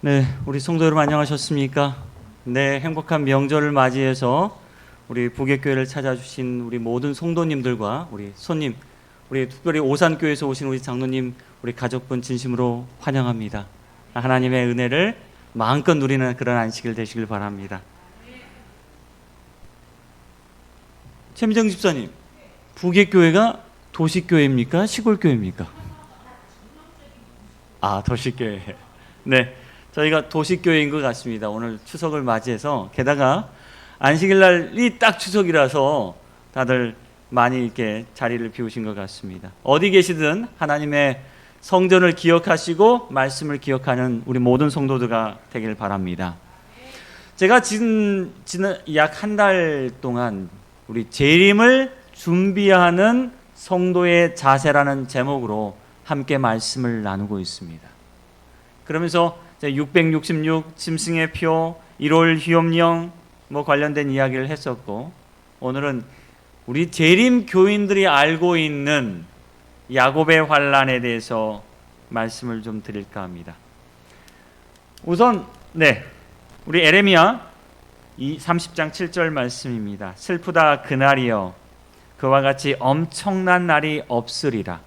네, 우리 성도 여러분 안녕하셨습니까? 네, 행복한 명절을 맞이해서 우리 부객교회를 찾아주신 우리 모든 성도님들과 우리 손님, 우리 특별히 오산교회에서 오신 우리 장로님, 우리 가족분 진심으로 환영합니다. 하나님의 은혜를 마음껏 누리는 그런 안식일 되시길 바랍니다. 최미정 집사님, 부객교회가 도시교회입니까? 시골교회입니까? 아, 도시교회. 네. 저희가 도시교회인 것 같습니다. 오늘 추석을 맞이해서 게다가 안식일 날이 딱 추석이라서 다들 많이 이렇게 자리를 비우신 것 같습니다. 어디 계시든 하나님의 성전을 기억하시고 말씀을 기억하는 우리 모든 성도들가 되길 바랍니다. 제가 지난 약 한 달 동안 우리 재림을 준비하는 성도의 자세라는 제목으로 함께 말씀을 나누고 있습니다. 그러면서 666 짐승의 표, 1월 hyom령 관련된 이야기를 했었고, 오늘은 우리 재림 교인들이 알고 있는 야곱의 환난에 대해서 말씀을 좀 드릴까 합니다. 우선 우리 에레미야 30장 7절 말씀입니다. 슬프다 그날이여, 그와 같이 엄청난 날이 없으리라.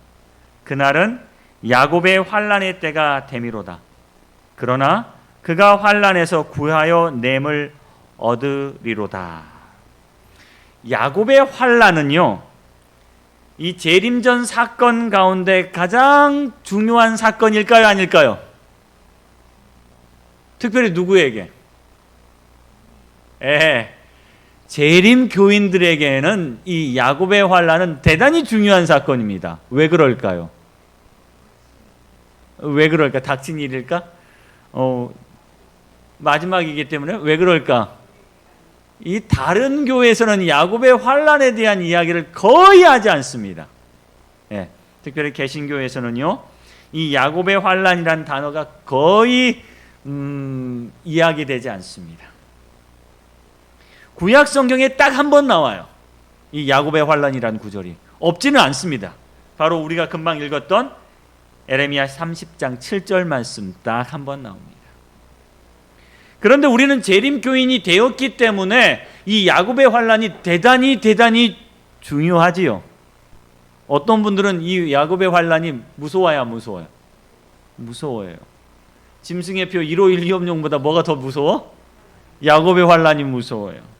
그날은 야곱의 환난의 때가 되미로다. 그러나 그가 환난에서 구하여 냄을 얻으리로다. 야곱의 환난은요, 이 재림전 사건 가운데 가장 중요한 사건일까요, 아닐까요? 특별히 누구에게? 재림 교인들에게는 이 야곱의 환난은 대단히 중요한 사건입니다. 왜 그럴까요? 왜 그럴까? 닥친 일일까? 마지막이기 때문에 왜 그럴까? 이 다른 교회에서는 야곱의 환난에 대한 이야기를 거의 하지 않습니다. 특별히 개신교에서는요, 이 야곱의 환난이라는 단어가 거의 이야기되지 않습니다. 구약 성경에 딱 한 번 나와요. 이 야곱의 환난이라는 구절이 없지는 않습니다. 바로 우리가 금방 읽었던 에레미야 30장 7절 말씀 딱 한 번 나옵니다. 그런데 우리는 재림 교인이 되었기 때문에 이 야곱의 환난이 대단히 중요하지요. 어떤 분들은 이 야곱의 환난이 무서워요, 안 무서워요? 무서워요. 짐승의 표 1호 1hyom령보다 뭐가 더 무서워? 야곱의 환난이 무서워요.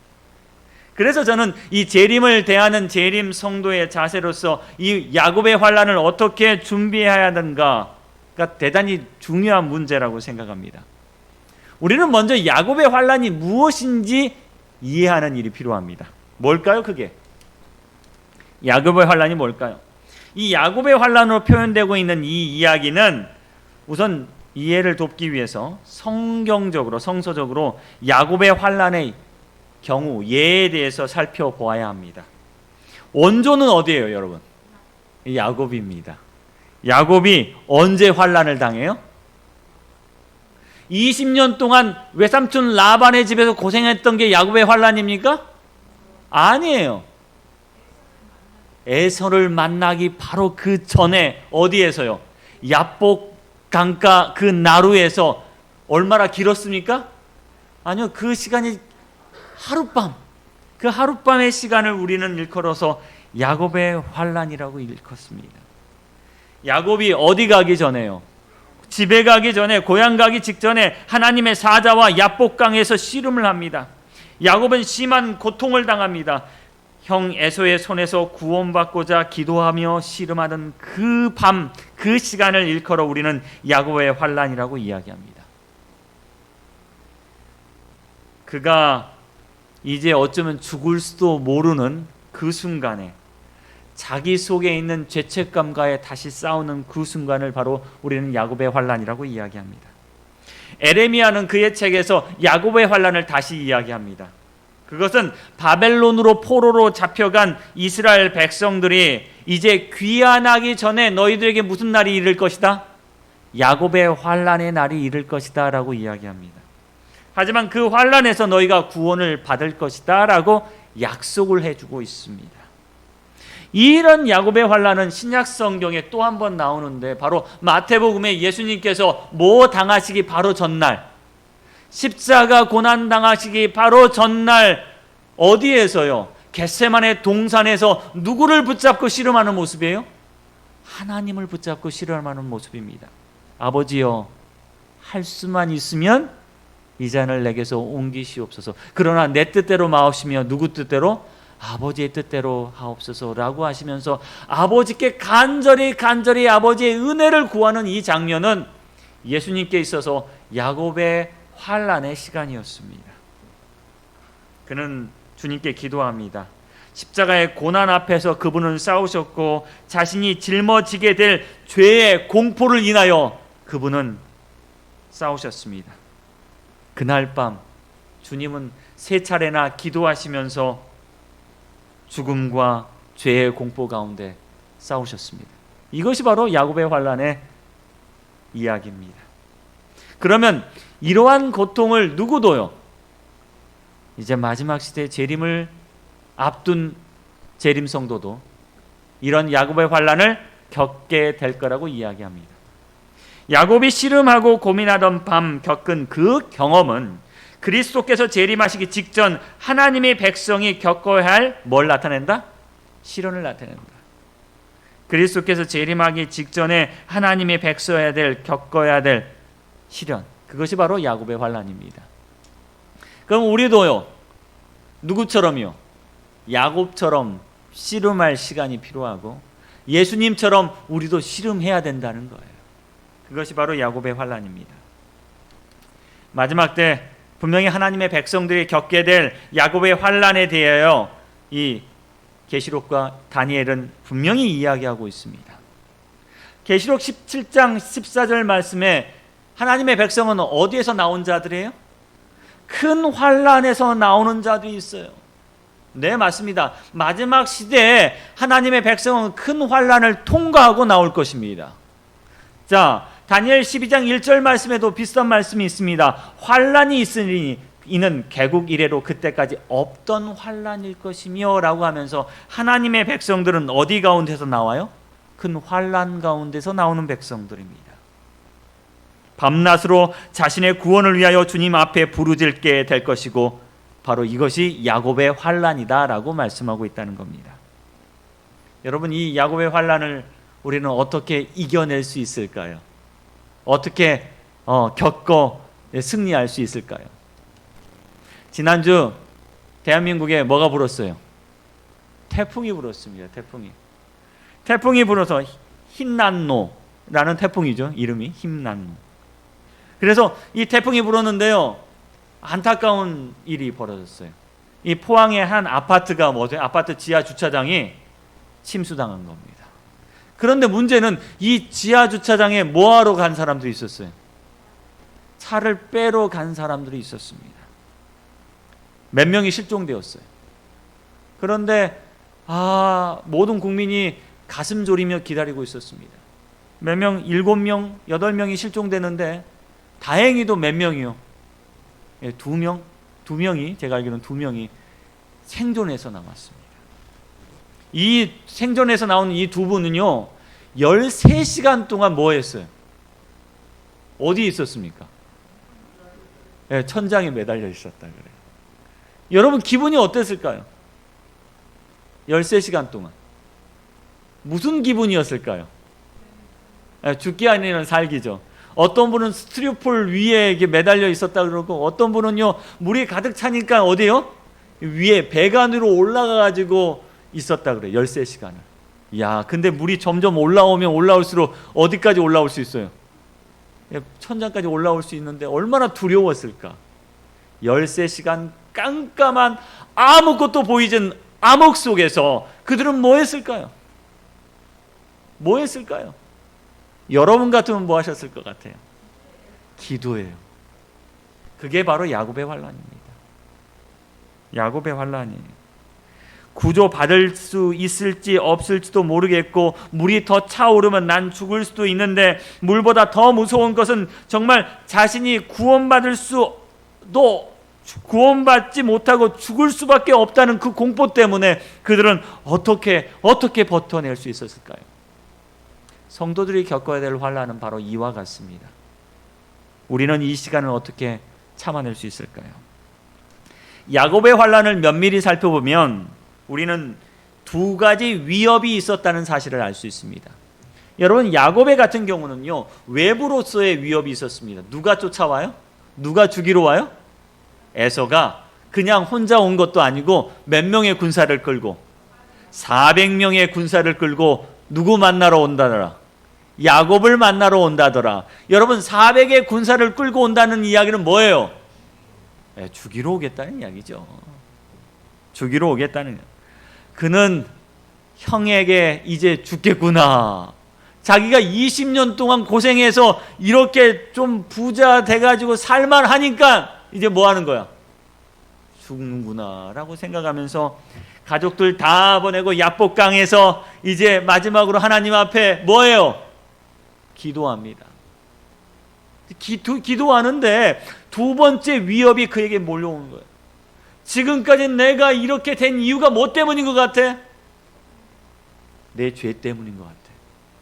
그래서 저는 이 재림을 대하는 재림 성도의 자세로서 이 야곱의 환난을 어떻게 준비해야 하는가가 대단히 중요한 문제라고 생각합니다. 우리는 먼저 야곱의 환난이 무엇인지 이해하는 일이 필요합니다. 뭘까요, 그게? 야곱의 환난이 뭘까요? 이 야곱의 환난으로 표현되고 있는 이 이야기는 우선 이해를 돕기 위해서 성경적으로, 성서적으로 야곱의 환난의 경우, 예에 대해서 살펴보아야 합니다. 원조는 어디예요, 여러분? 야곱입니다. 야곱이 언제 환난을 당해요? 20년 동안 외삼촌 라반의 집에서 고생했던 게 야곱의 환난입니까? 아니에요. 에서를 만나기 바로 그 전에 어디에서요? 야복 강가 그 나루에서 얼마나 길었습니까? 아니요, 그 시간이 하룻밤, 그 하룻밤의 시간을 우리는 일컬어서 야곱의 환난이라고 일컫습니다. 야곱이 어디 가기 전에요? 집에 가기 전에, 고향 가기 직전에 하나님의 사자와 야복강에서 씨름을 합니다. 야곱은 심한 고통을 당합니다. 형 에서의 손에서 구원받고자 기도하며 씨름하던 그 밤, 그 시간을 일컬어 우리는 야곱의 환난이라고 이야기합니다. 그가 이제 어쩌면 죽을 수도 모르는 그 순간에 자기 속에 있는 죄책감과의 다시 싸우는 그 순간을 바로 우리는 야곱의 환난이라고 이야기합니다. 에레미야는 그의 책에서 야곱의 환난을 다시 이야기합니다. 그것은 바벨론으로 포로로 잡혀간 이스라엘 백성들이 이제 귀환하기 전에 너희들에게 무슨 날이 이를 것이다? 야곱의 환난의 날이 이를 것이다 라고 이야기합니다. 하지만 그 환난에서 너희가 구원을 받을 것이다 라고 약속을 해주고 있습니다. 이런 야곱의 환난은 신약 성경에 또 한 번 나오는데 바로 마태복음에 예수님께서 뭐 당하시기 바로 전날, 십자가 고난 당하시기 바로 전날 어디에서요? 겟세마네 동산에서 누구를 붙잡고 씨름하는 모습이에요? 하나님을 붙잡고 씨름하는 모습입니다. 아버지여, 할 수만 있으면 이 잔을 내게서 옮기시옵소서. 그러나 내 뜻대로 마옵시며 누구 뜻대로? 아버지의 뜻대로 하옵소서라고 하시면서 아버지께 간절히 아버지의 은혜를 구하는 이 장면은 예수님께 있어서 야곱의 환난의 시간이었습니다. 그는 주님께 기도합니다. 십자가의 고난 앞에서 그분은 싸우셨고 자신이 짊어지게 될 죄의 공포를 인하여 그분은 싸우셨습니다. 그날 밤 주님은 3차례나 기도하시면서 죽음과 죄의 공포 가운데 싸우셨습니다. 이것이 바로 야곱의 환난의 이야기입니다. 그러면 이러한 고통을 누구도요, 이제 마지막 시대 재림을 앞둔 재림 성도도 이런 야곱의 환난을 겪게 될 거라고 이야기합니다. 야곱이 씨름하고 고민하던 밤 겪은 그 경험은 그리스도께서 재림하시기 직전 하나님의 백성이 겪어야 할 뭘 나타낸다? 시련을 나타낸다. 그리스도께서 재림하기 직전에 하나님의 백성해야 될, 겪어야 될 시련, 그것이 바로 야곱의 환난입니다. 그럼 우리도요, 누구처럼요? 야곱처럼 씨름할 시간이 필요하고 예수님처럼 우리도 씨름해야 된다는 거예요. 그것이 바로 야곱의 환난입니다. 마지막 때 분명히 하나님의 백성들이 겪게 될 야곱의 환난에 대하여 이 계시록과 다니엘은 분명히 이야기하고 있습니다. 계시록 17장 14절 말씀에 하나님의 백성은 어디에서 나온 자들이에요? 큰 환난에서 나오는 자들이 있어요. 네, 맞습니다. 마지막 시대에 하나님의 백성은 큰 환난을 통과하고 나올 것입니다. 자, 다니엘 12장 1절 말씀에도 비슷한 말씀이 있습니다. 환난이 있으니 이는 개국 이래로 그때까지 없던 환난일 것이며 라고 하면서 하나님의 백성들은 어디 가운데서 나와요? 큰 환난 가운데서 나오는 백성들입니다. 밤낮으로 자신의 구원을 위하여 주님 앞에 부르짖게 될 것이고 바로 이것이 야곱의 환난이다 라고 말씀하고 있다는 겁니다. 여러분, 이 야곱의 환난을 우리는 어떻게 이겨낼 수 있을까요? 어떻게 겪어 승리할 수 있을까요? 지난주 대한민국에 뭐가 불었어요? 태풍이 불었습니다. 태풍이 불어서 흰난노라는 태풍이죠. 이름이 흰난노. 그래서 이 태풍이 불었는데요, 안타까운 일이 벌어졌어요. 이 포항의 한 아파트가 아파트 지하 주차장이 침수당한 겁니다. 그런데 문제는 이 지하 주차장에 뭐하러 간 사람들이 있었어요? 차를 빼러 간 사람들이 있었습니다. 몇 명이 실종되었어요. 그런데 모든 국민이 가슴 졸이며 기다리고 있었습니다. 몇 명, 7명, 8명이 실종되는데 다행히도 몇 명이요? 2명이, 제가 알기로는 2명이 생존해서 나왔습니다. 이 생존해서 나온 이 두 분은요, 13시간 동안 뭐 했어요? 어디 있었습니까? 천장에 매달려 있었다 그래요. 여러분, 기분이 어땠을까요? 13시간 동안 무슨 기분이었을까요? 죽기 아니면 살기죠. 어떤 분은 스티로폴 위에 이게 매달려 있었다 그러고, 어떤 분은요, 물이 가득 차니까 어디요? 위에 배관으로 올라가 가지고 있었다 그래요. 13시간을. 야, 근데 물이 점점 올라오면 올라올수록 어디까지 올라올 수 있어요? 천장까지 올라올 수 있는데 얼마나 두려웠을까? 13시간 깜깜한 아무것도 보이진 암흑 속에서 그들은 뭐 했을까요? 여러분 같으면 뭐 하셨을 것 같아요? 기도예요. 그게 바로 야곱의 환난입니다. 야곱의 환난이에요. 구조받을 수 있을지 없을지도 모르겠고, 물이 더 차오르면 난 죽을 수도 있는데, 물보다 더 무서운 것은 정말 자신이 구원받을 수도 구원받지 못하고 죽을 수밖에 없다는 그 공포 때문에 그들은 어떻게 버텨낼 수 있었을까요? 성도들이 겪어야 될 환난은 바로 이와 같습니다. 우리는 이 시간을 어떻게 참아낼 수 있을까요? 야곱의 환난을 면밀히 살펴보면 우리는 두 가지 위협이 있었다는 사실을 알 수 있습니다. 여러분, 야곱의 같은 경우는요, 외부로서의 위협이 있었습니다. 누가 쫓아와요? 누가 죽이러 와요? 에서가 그냥 혼자 온 것도 아니고 몇 명의 군사를 끌고 400명의 군사를 끌고 누구 만나러 온다더라? 야곱을 만나러 온다더라. 여러분, 400의 군사를 끌고 온다는 이야기는 뭐예요? 죽이러 오겠다는 이야기죠. 죽이러 오겠다는. 그는 형에게 이제 죽겠구나. 자기가 20년 동안 고생해서 이렇게 좀 부자 돼가지고 살만하니까 이제 뭐 하는 거야? 죽는구나 라고 생각하면서 가족들 다 보내고 야복강에서 이제 마지막으로 하나님 앞에 뭐예요? 기도합니다. 기도하는데 두 번째 위협이 그에게 몰려오는 거예요. 지금까지 내가 이렇게 된 이유가 뭐 때문인 것 같아? 내 죄 때문인 것 같아.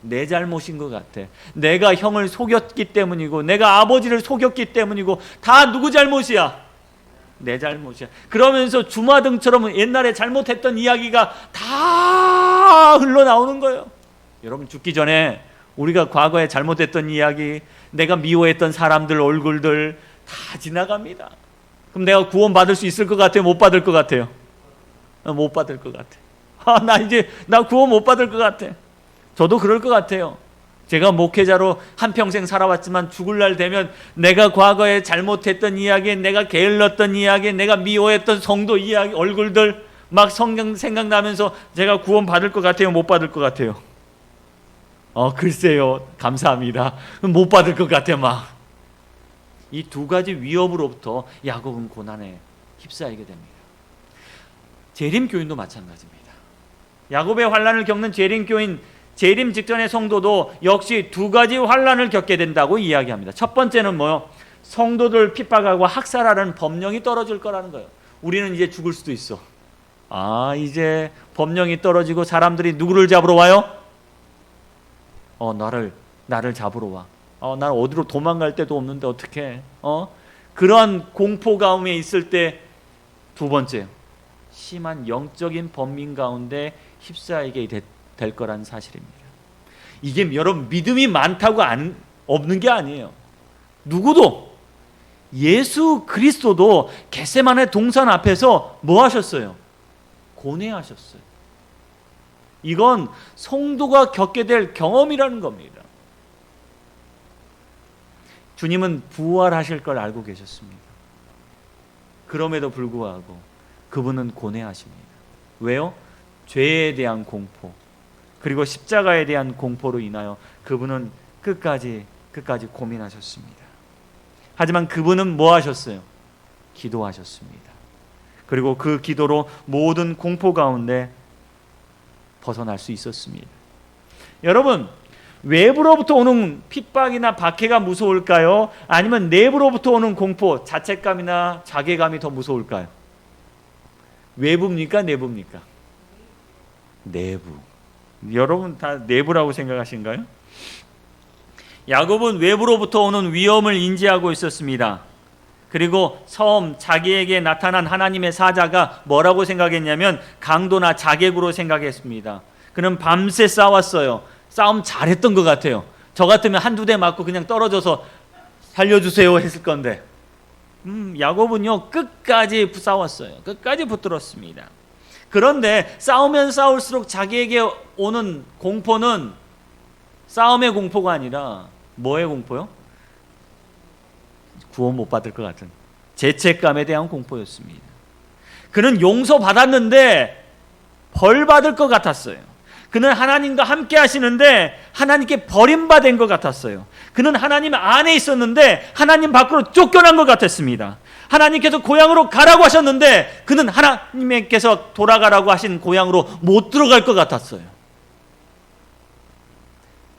내 잘못인 것 같아. 내가 형을 속였기 때문이고 내가 아버지를 속였기 때문이고 다 누구 잘못이야? 내 잘못이야. 그러면서 주마등처럼 옛날에 잘못했던 이야기가 다 흘러나오는 거예요. 여러분, 죽기 전에 우리가 과거에 잘못했던 이야기, 내가 미워했던 사람들 얼굴들 다 지나갑니다. 그럼 내가 구원받을 수 있을 것 같아요? 못 받을 것 같아요? 못 받을 것 같아. 나 구원 못 받을 것 같아. 저도 그럴 것 같아요. 제가 목회자로 한평생 살아왔지만 죽을 날 되면 내가 과거에 잘못했던 이야기, 내가 게을렀던 이야기, 내가 미워했던 성도 이야기, 얼굴들 막 성경 생각나면서 제가 구원 받을 것 같아요? 못 받을 것 같아요? 글쎄요. 감사합니다. 못 받을 것 같아요. 막. 이 두 가지 위협으로부터 야곱은 고난에 휩싸이게 됩니다. 재림교인도 마찬가지입니다. 야곱의 환난을 겪는 재림교인, 재림 직전의 성도도 역시 두 가지 환난을 겪게 된다고 이야기합니다. 첫 번째는 뭐요? 성도들 핍박하고 학살하는 법령이 떨어질 거라는 거예요. 우리는 이제 죽을 수도 있어. 이제 법령이 떨어지고 사람들이 누구를 잡으러 와요? 나를 잡으러 와. 난 어디로 도망갈 데도 없는데 어떡해? 그러한 공포 가운데 있을 때 두 번째, 심한 영적인 번민 가운데 휩싸이게 될 거라는 사실입니다. 이게 여러분, 믿음이 많다고 없는 게 아니에요. 누구도, 예수 그리스도도 겟세마네 동산 앞에서 뭐 하셨어요? 고뇌하셨어요. 이건 성도가 겪게 될 경험이라는 겁니다. 주님은 부활하실 걸 알고 계셨습니다. 그럼에도 불구하고 그분은 고뇌하십니다. 왜요? 죄에 대한 공포, 그리고 십자가에 대한 공포로 인하여 그분은 끝까지 고민하셨습니다. 하지만 그분은 뭐 하셨어요? 기도하셨습니다. 그리고 그 기도로 모든 공포 가운데 벗어날 수 있었습니다. 여러분, 외부로부터 오는 핍박이나 박해가 무서울까요? 아니면 내부로부터 오는 공포, 자책감이나 자괴감이 더 무서울까요? 외부입니까? 내부입니까? 내부. 여러분 다 내부라고 생각하신가요? 야곱은 외부로부터 오는 위험을 인지하고 있었습니다. 그리고 처음 자기에게 나타난 하나님의 사자가 뭐라고 생각했냐면 강도나 자객으로 생각했습니다. 그는 밤새 싸웠어요. 싸움 잘했던 것 같아요. 저 같으면 한두 대 맞고 그냥 떨어져서 살려주세요 했을 건데 야곱은요 끝까지 싸웠어요. 끝까지 붙들었습니다. 그런데 싸우면 싸울수록 자기에게 오는 공포는 싸움의 공포가 아니라 뭐의 공포요? 구원 못 받을 것 같은 죄책감에 대한 공포였습니다. 그는 용서받았는데 벌 받을 것 같았어요. 그는 하나님과 함께 하시는데 하나님께 버림받은 것 같았어요. 그는 하나님 안에 있었는데 하나님 밖으로 쫓겨난 것 같았습니다. 하나님께서 고향으로 가라고 하셨는데 그는 하나님께서 돌아가라고 하신 고향으로 못 들어갈 것 같았어요.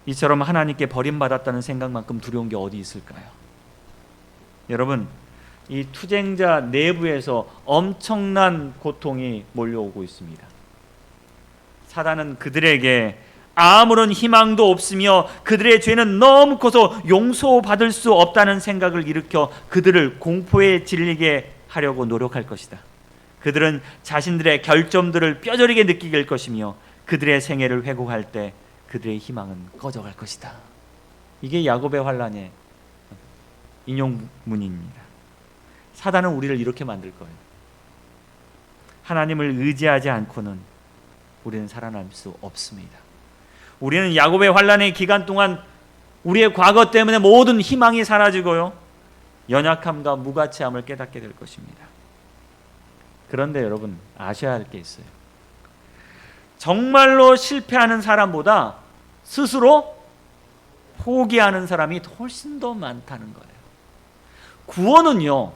이처럼 하나님께 버림받았다는 생각만큼 두려운 게 어디 있을까요? 여러분, 이 투쟁자 내부에서 엄청난 고통이 몰려오고 있습니다. 사단은 그들에게 아무런 희망도 없으며 그들의 죄는 너무 커서 용서받을 수 없다는 생각을 일으켜 그들을 공포에 질리게 하려고 노력할 것이다. 그들은 자신들의 결점들을 뼈저리게 느끼게 될 것이며 그들의 생애를 회고할 때 그들의 희망은 꺼져갈 것이다. 이게 야곱의 환란의 인용문입니다. 사단은 우리를 이렇게 만들 거예요. 하나님을 의지하지 않고는 우리는 살아날 수 없습니다. 우리는 야곱의 환란의 기간 동안 우리의 과거 때문에 모든 희망이 사라지고요, 연약함과 무가치함을 깨닫게 될 것입니다. 그런데 여러분, 아셔야 할 게 있어요. 정말로 실패하는 사람보다 스스로 포기하는 사람이 훨씬 더 많다는 거예요. 구원은요,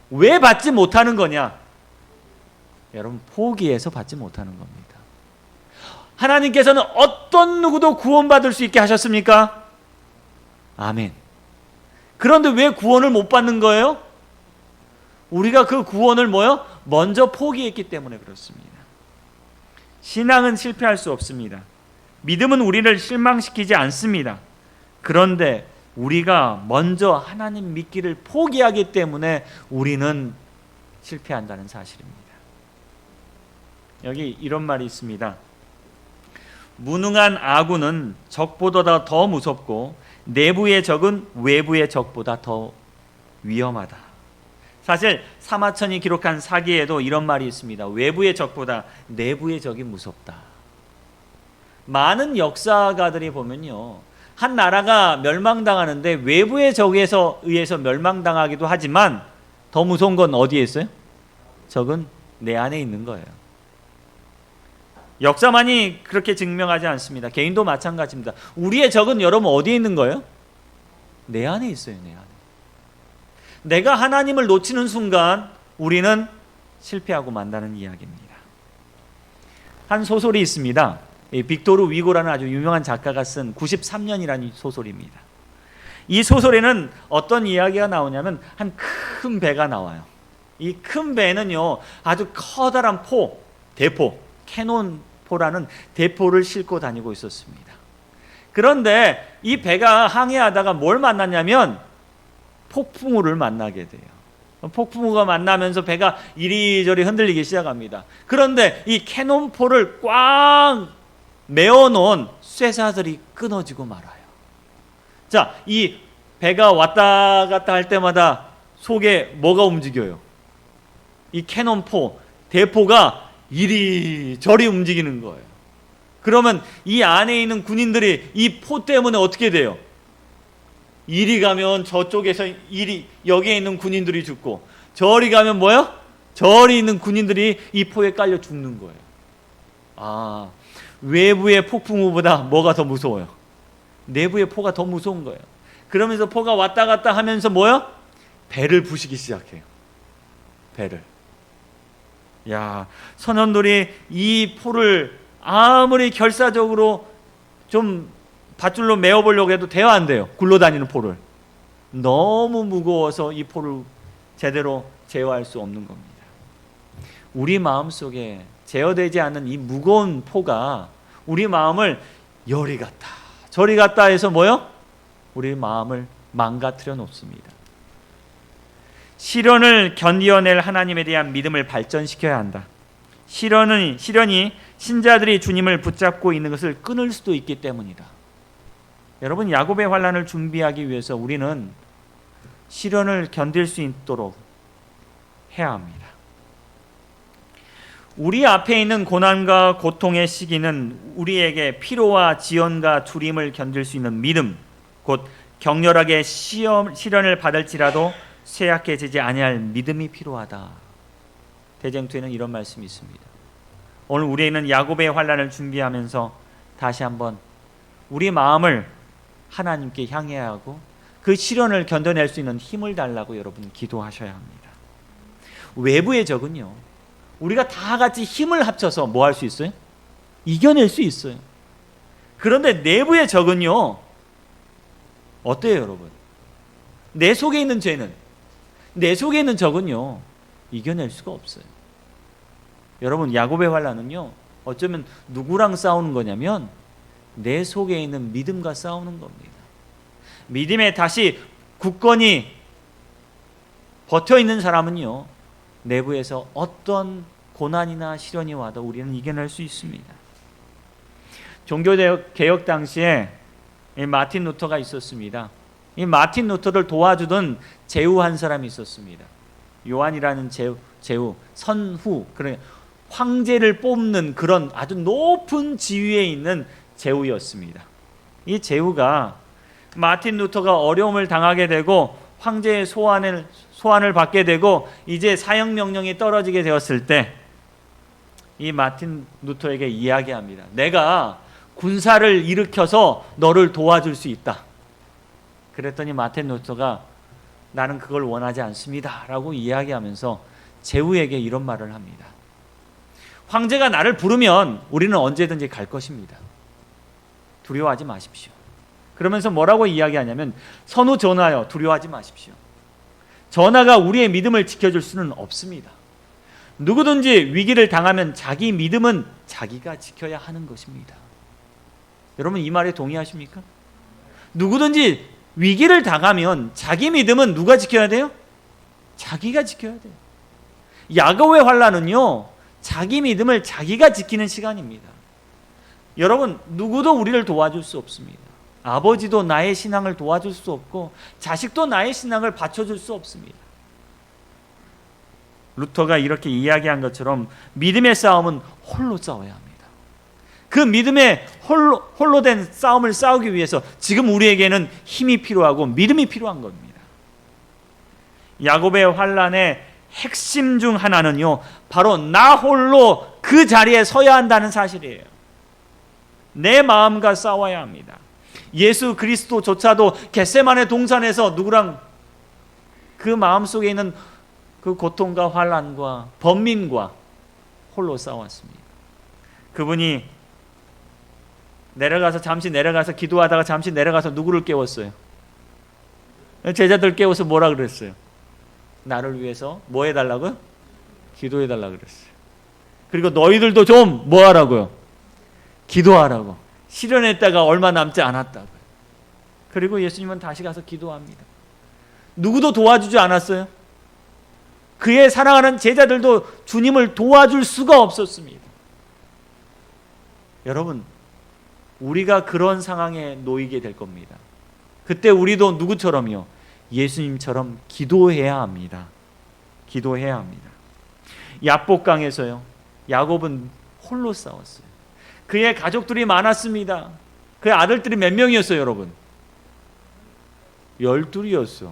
왜 받지 못하는 거냐? 여러분, 포기해서 받지 못하는 겁니다. 하나님께서는 어떤 누구도 구원받을 수 있게 하셨습니까? 아멘. 그런데 왜 구원을 못 받는 거예요? 우리가 그 구원을 먼저 포기했기 때문에 그렇습니다. 신앙은 실패할 수 없습니다. 믿음은 우리를 실망시키지 않습니다. 그런데 우리가 먼저 하나님 믿기를 포기하기 때문에 우리는 실패한다는 사실입니다. 여기 이런 말이 있습니다. 무능한 아군은 적보다 더 무섭고 내부의 적은 외부의 적보다 더 위험하다. 사실 사마천이 기록한 사기에도 이런 말이 있습니다. 외부의 적보다 내부의 적이 무섭다. 많은 역사가들이 보면요, 한 나라가 멸망당하는데 외부의 적에서 의해서 멸망당하기도 하지만 더 무서운 건 어디에 있어요? 적은 내 안에 있는 거예요. 역사만이 그렇게 증명하지 않습니다. 개인도 마찬가지입니다. 우리의 적은 여러분 어디에 있는 거예요? 내 안에 있어요. 내 안에. 내가 하나님을 놓치는 순간 우리는 실패하고 만다는 이야기입니다. 한 소설이 있습니다. 빅토르 위고라는 아주 유명한 작가가 쓴 93년이라는 소설입니다. 이 소설에는 어떤 이야기가 나오냐면 한 큰 배가 나와요. 이 큰 배는요, 아주 커다란 대포, 캐논포라는 대포를 싣고 다니고 있었습니다. 그런데 이 배가 항해하다가 뭘 만났냐면 폭풍우를 만나게 돼요. 폭풍우가 만나면서 배가 이리저리 흔들리기 시작합니다. 그런데 이 캐논포를 꽉 메어놓은 쇠사들이 끊어지고 말아요. 자, 이 배가 왔다 갔다 할 때마다 속에 뭐가 움직여요? 이 캐논포, 대포가 이리저리 움직이는 거예요. 그러면 이 안에 있는 군인들이 이 포 때문에 어떻게 돼요? 이리 가면 저쪽에서 여기에 있는 군인들이 죽고, 저리 가면 뭐요? 저리 있는 군인들이 이 포에 깔려 죽는 거예요. 아, 외부의 폭풍우보다 뭐가 더 무서워요? 내부의 포가 더 무서운 거예요. 그러면서 포가 왔다 갔다 하면서 뭐요? 배를 부시기 시작해요. 배를. 야, 선원들이 이 포를 아무리 결사적으로 좀 밧줄로 메어보려고 해도 돼요, 안 돼요? 굴러다니는 포를. 너무 무거워서 이 포를 제대로 제어할 수 없는 겁니다. 우리 마음속에 제어되지 않는 이 무거운 포가 우리 마음을 여리 갔다 저리 갔다 해서 뭐요? 우리 마음을 망가뜨려 놓습니다. 시련을 견디어낼 하나님에 대한 믿음을 발전시켜야 한다. 시련이 신자들이 주님을 붙잡고 있는 것을 끊을 수도 있기 때문이다. 여러분, 야곱의 환난을 준비하기 위해서 우리는 시련을 견딜 수 있도록 해야 합니다. 우리 앞에 있는 고난과 고통의 시기는 우리에게 피로와 지연과 두림을 견딜 수 있는 믿음, 곧 격렬하게 시련을 받을지라도 쇠약해지지 아니할 믿음이 필요하다. 대쟁투에는 이런 말씀이 있습니다. 오늘 우리는 야곱의 환난을 준비하면서 다시 한번 우리 마음을 하나님께 향해야 하고 그 시련을 견뎌낼 수 있는 힘을 달라고 여러분 기도하셔야 합니다. 외부의 적은요, 우리가 다 같이 힘을 합쳐서 뭐 할 수 있어요? 이겨낼 수 있어요. 그런데 내부의 적은요, 어때요 여러분? 내 속에 있는 죄는 내 속에 있는 적은요 이겨낼 수가 없어요. 여러분, 야곱의 환난은요 어쩌면 누구랑 싸우는 거냐면 내 속에 있는 믿음과 싸우는 겁니다. 믿음에 다시 굳건히 버텨있는 사람은요 내부에서 어떤 고난이나 시련이 와도 우리는 이겨낼 수 있습니다. 종교개혁 당시에 이 마틴 루터가 있었습니다. 이 마틴 루터를 도와주던 제후 한 사람이 있었습니다. 요한이라는 제후, 선후, 그러니까 황제를 뽑는 그런 아주 높은 지위에 있는 제후였습니다. 이 제후가 마틴 루터가 어려움을 당하게 되고 황제의 소환을 받게 되고 이제 사형 명령이 떨어지게 되었을 때 이 마틴 루터에게 이야기합니다. 내가 군사를 일으켜서 너를 도와줄 수 있다. 그랬더니 마틴 루터가 나는 그걸 원하지 않습니다 라고 이야기하면서 제후에게 이런 말을 합니다. 황제가 나를 부르면 우리는 언제든지 갈 것입니다. 두려워하지 마십시오. 그러면서 뭐라고 이야기하냐면 선후 전하여 두려워하지 마십시오. 전하가 우리의 믿음을 지켜줄 수는 없습니다. 누구든지 위기를 당하면 자기 믿음은 자기가 지켜야 하는 것입니다. 여러분, 이 말에 동의하십니까? 누구든지 위기를 당하면 자기 믿음은 누가 지켜야 돼요? 자기가 지켜야 돼요. 야곱의 환난은요 자기 믿음을 자기가 지키는 시간입니다. 여러분, 누구도 우리를 도와줄 수 없습니다. 아버지도 나의 신앙을 도와줄 수 없고 자식도 나의 신앙을 받쳐줄 수 없습니다. 루터가 이렇게 이야기한 것처럼 믿음의 싸움은 홀로 싸워야 합니다. 그 믿음의 홀로 된 싸움을 싸우기 위해서 지금 우리에게는 힘이 필요하고 믿음이 필요한 겁니다. 야곱의 환난의 핵심 중 하나는요 바로 나 홀로 그 자리에 서야 한다는 사실이에요. 내 마음과 싸워야 합니다. 예수 그리스도조차도 겟세마네 동산에서 누구랑 그 마음속에 있는 그 고통과 환난과 번민과 홀로 싸웠습니다. 그분이 잠시 내려가서 기도하다가 잠시 내려가서 누구를 깨웠어요? 제자들 깨워서 뭐라 그랬어요? 나를 위해서 뭐 해달라고요? 기도해달라고 그랬어요. 그리고 너희들도 좀 뭐 하라고요? 기도하라고. 실현했다가 얼마 남지 않았다고요. 그리고 예수님은 다시 가서 기도합니다. 누구도 도와주지 않았어요. 그의 사랑하는 제자들도 주님을 도와줄 수가 없었습니다. 여러분, 우리가 그런 상황에 놓이게 될 겁니다. 그때 우리도 누구처럼요? 예수님처럼 기도해야 합니다. 기도해야 합니다. 야복강에서요 야곱은 홀로 싸웠어요. 그의 가족들이 많았습니다. 그의 아들들이 몇 명이었어요, 여러분? 12이었어.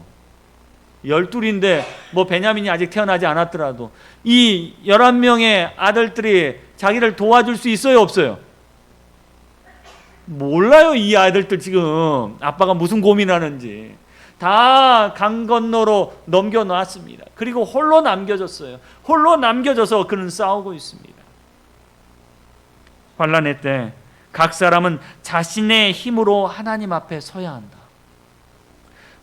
12인데 뭐 베냐민이 아직 태어나지 않았더라도 이 11명의 아들들이 자기를 도와줄 수 있어요, 없어요? 몰라요. 이 아들들 지금 아빠가 무슨 고민하는지. 다 강 건너로 넘겨놨습니다. 그리고 홀로 남겨졌어요. 홀로 남겨져서 그는 싸우고 있습니다. 환난의 때 각 사람은 자신의 힘으로 하나님 앞에 서야 한다.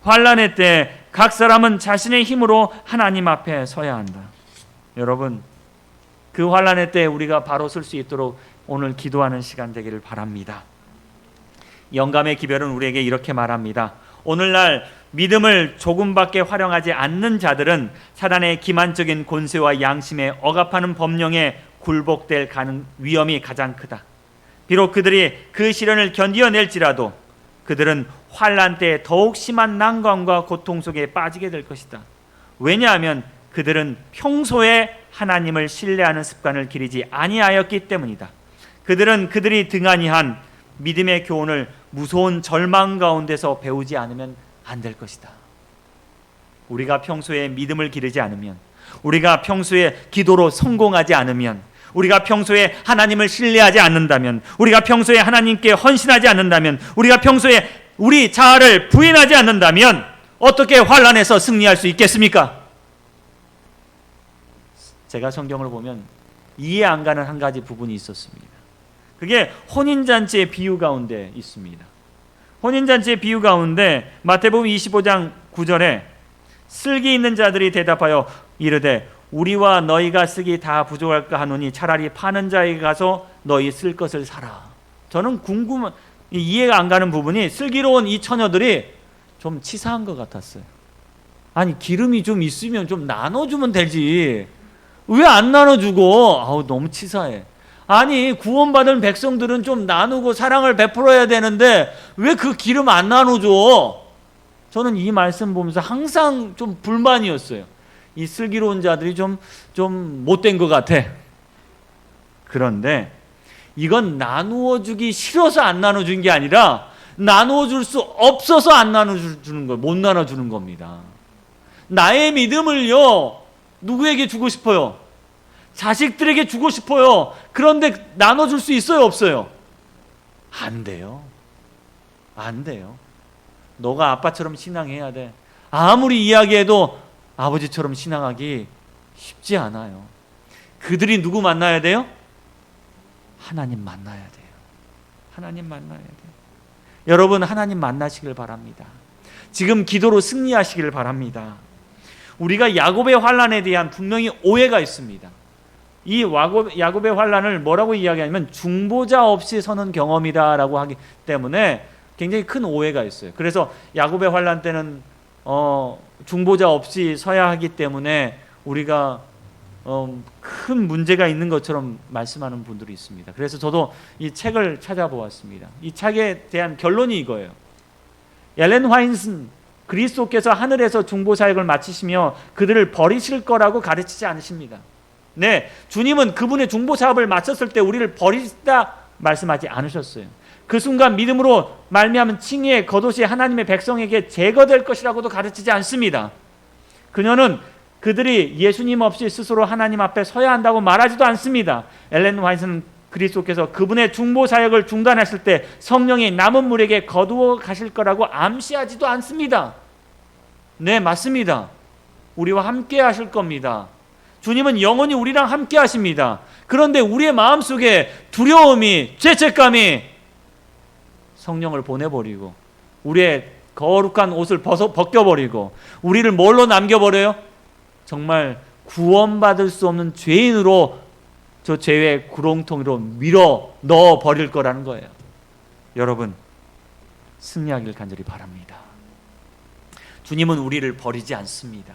환난의 때 각 사람은 자신의 힘으로 하나님 앞에 서야 한다. 여러분, 그 환난의 때 우리가 바로 설 수 있도록 오늘 기도하는 시간 되기를 바랍니다. 영감의 기별은 우리에게 이렇게 말합니다. 오늘날 믿음을 조금밖에 활용하지 않는 자들은 사단의 기만적인 권세와 양심에 억압하는 법령에 굴복될 위험이 가장 크다. 비록 그들이 그 시련을 견디어낼지라도 그들은 환난 때 더욱 심한 난관과 고통 속에 빠지게 될 것이다. 왜냐하면 그들은 평소에 하나님을 신뢰하는 습관을 기리지 아니하였기 때문이다. 그들은 그들이 등한히 한 믿음의 교훈을 무서운 절망 가운데서 배우지 않으면 안 될 것이다. 우리가 평소에 믿음을 기르지 않으면, 우리가 평소에 기도로 성공하지 않으면, 우리가 평소에 하나님을 신뢰하지 않는다면, 우리가 평소에 하나님께 헌신하지 않는다면, 우리가 평소에 우리 자아를 부인하지 않는다면 어떻게 환난에서 승리할 수 있겠습니까? 제가 성경을 보면 이해 안 가는 한 가지 부분이 있었습니다. 그게 혼인잔치의 비유 가운데 있습니다. 혼인잔치의 비유 가운데 마태복음 25장 9절에 슬기 있는 자들이 대답하여 이르되 우리와 너희가 쓰기 다 부족할까 하노니 차라리 파는 자에게 가서 너희 쓸 것을 사라. 저는 이해가 안 가는 부분이 슬기로운 이 처녀들이 좀 치사한 것 같았어요. 아니 기름이 좀 있으면 좀 나눠주면 되지. 왜 안 나눠주고? 아우 너무 치사해. 아니 구원받은 백성들은 좀 나누고 사랑을 베풀어야 되는데 왜 그 기름 안 나눠줘? 저는 이 말씀 보면서 항상 좀 불만이었어요. 이 슬기로운 자들이 좀 못된 것 같아. 그런데 이건 나누어 주기 싫어서 안 나눠준 게 아니라 나누어 줄 수 없어서 안 나눠주는 거예요. 못 나눠주는 겁니다. 나의 믿음을요 누구에게 주고 싶어요? 자식들에게 주고 싶어요. 그런데 나눠줄 수 있어요 없어요? 안 돼요. 안 돼요. 너가 아빠처럼 신앙해야 돼. 아무리 이야기해도 아버지처럼 신앙하기 쉽지 않아요. 그들이 누구 만나야 돼요? 하나님 만나야 돼요. 하나님 만나야 돼요. 여러분 하나님 만나시길 바랍니다. 지금 기도로 승리하시길 바랍니다. 우리가 야곱의 환난에 대한 분명히 오해가 있습니다. 이 야곱의 환난을 뭐라고 이야기하냐면 중보자 없이 서는 경험이다라고 하기 때문에 굉장히 큰 오해가 있어요. 그래서 야곱의 환난 때는 중보자 없이 서야 하기 때문에 우리가 큰 문제가 있는 것처럼 말씀하는 분들이 있습니다. 그래서 저도 이 책을 찾아보았습니다. 이 책에 대한 결론이 이거예요. 엘렌 화이트는 그리스도께서 하늘에서 중보 사역을 마치시며 그들을 버리실 거라고 가르치지 않으십니다. 네, 주님은 그분의 중보 사업을 마쳤을 때 우리를 버리시다 말씀하지 않으셨어요. 그 순간 믿음으로 말미암은 칭의의 겉옷이 하나님의 백성에게 제거될 것이라고도 가르치지 않습니다. 그녀는 그들이 예수님 없이 스스로 하나님 앞에 서야 한다고 말하지도 않습니다. 엘렌 화이트는 그리스도께서 그분의 중보 사역을 중단했을 때 성령이 남은 물에게 거두어 가실 거라고 암시하지도 않습니다. 네, 맞습니다. 우리와 함께 하실 겁니다. 주님은 영원히 우리랑 함께 하십니다. 그런데 우리의 마음속에 두려움이, 죄책감이 성령을 보내버리고 우리의 거룩한 옷을 벗겨버리고 우리를 뭘로 남겨버려요? 정말 구원받을 수 없는 죄인으로 저 죄의 구렁텅이로 밀어 넣어버릴 거라는 거예요. 여러분 승리하길 간절히 바랍니다. 주님은 우리를 버리지 않습니다.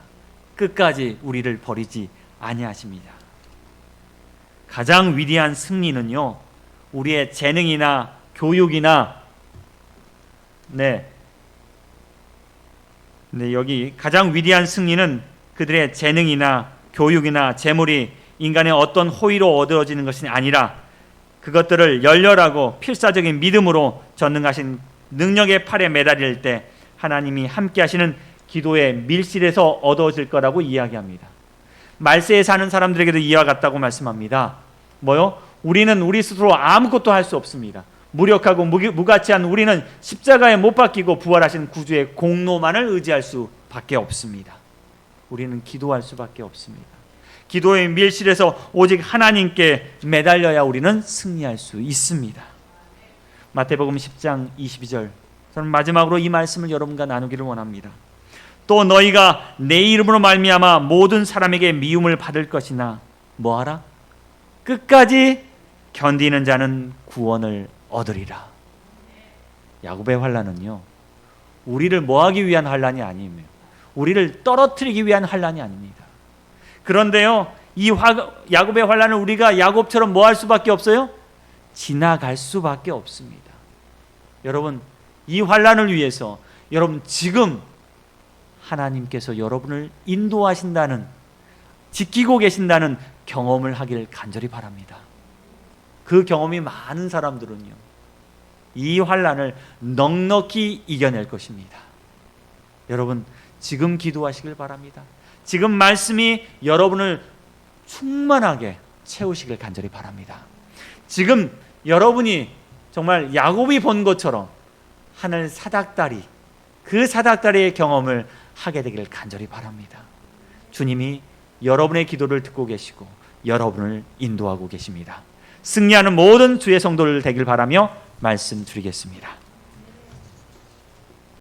끝까지 우리를 버리지 아니하십니다. 가장 위대한 승리는요 우리의 재능이나 교육이나 여기 가장 위대한 승리는 그들의 재능이나 교육이나 재물이 인간의 어떤 호의로 얻어지는 것이 아니라 그것들을 열렬하고 필사적인 믿음으로 전능하신 능력의 팔에 매달릴 때 하나님이 함께 하시는 기도의 밀실에서 얻어질 거라고 이야기합니다. 말세에 사는 사람들에게도 이와 같다고 말씀합니다. 뭐요? 우리는 우리 스스로 아무것도 할 수 없습니다. 무력하고 무가치한 우리는 십자가에 못 박히고 부활하신 구주의 공로만을 의지할 수밖에 없습니다. 우리는 기도할 수밖에 없습니다. 기도의 밀실에서 오직 하나님께 매달려야 우리는 승리할 수 있습니다. 마태복음 10장 22절, 저는 마지막으로 이 말씀을 여러분과 나누기를 원합니다. 또 너희가 내 이름으로 말미암아 모든 사람에게 미움을 받을 것이나 뭐하라? 끝까지 견디는 자는 구원을 얻으리라. 야곱의 환난은요 우리를 뭐하기 위한 환난이 아니에요. 우리를 떨어뜨리기 위한 환난이 아닙니다. 그런데요 이 야곱의 환난을 우리가 야곱처럼 뭐 할 수밖에 없어요? 지나갈 수밖에 없습니다. 여러분 이 환난을 위해서 여러분 지금 하나님께서 여러분을 인도하신다는, 지키고 계신다는 경험을 하기를 간절히 바랍니다. 그 경험이 많은 사람들은요 이 환난을 넉넉히 이겨낼 것입니다. 여러분 지금 기도하시길 바랍니다. 지금 말씀이 여러분을 충만하게 채우시길 간절히 바랍니다. 지금 여러분이 정말 야곱이 본 것처럼 하늘 사닥다리, 그 사닥다리의 경험을 하게 되기를 간절히 바랍니다. 주님이 여러분의 기도를 듣고 계시고 여러분을 인도하고 계십니다. 승리하는 모든 주의 성도를 되길 바라며 말씀드리겠습니다.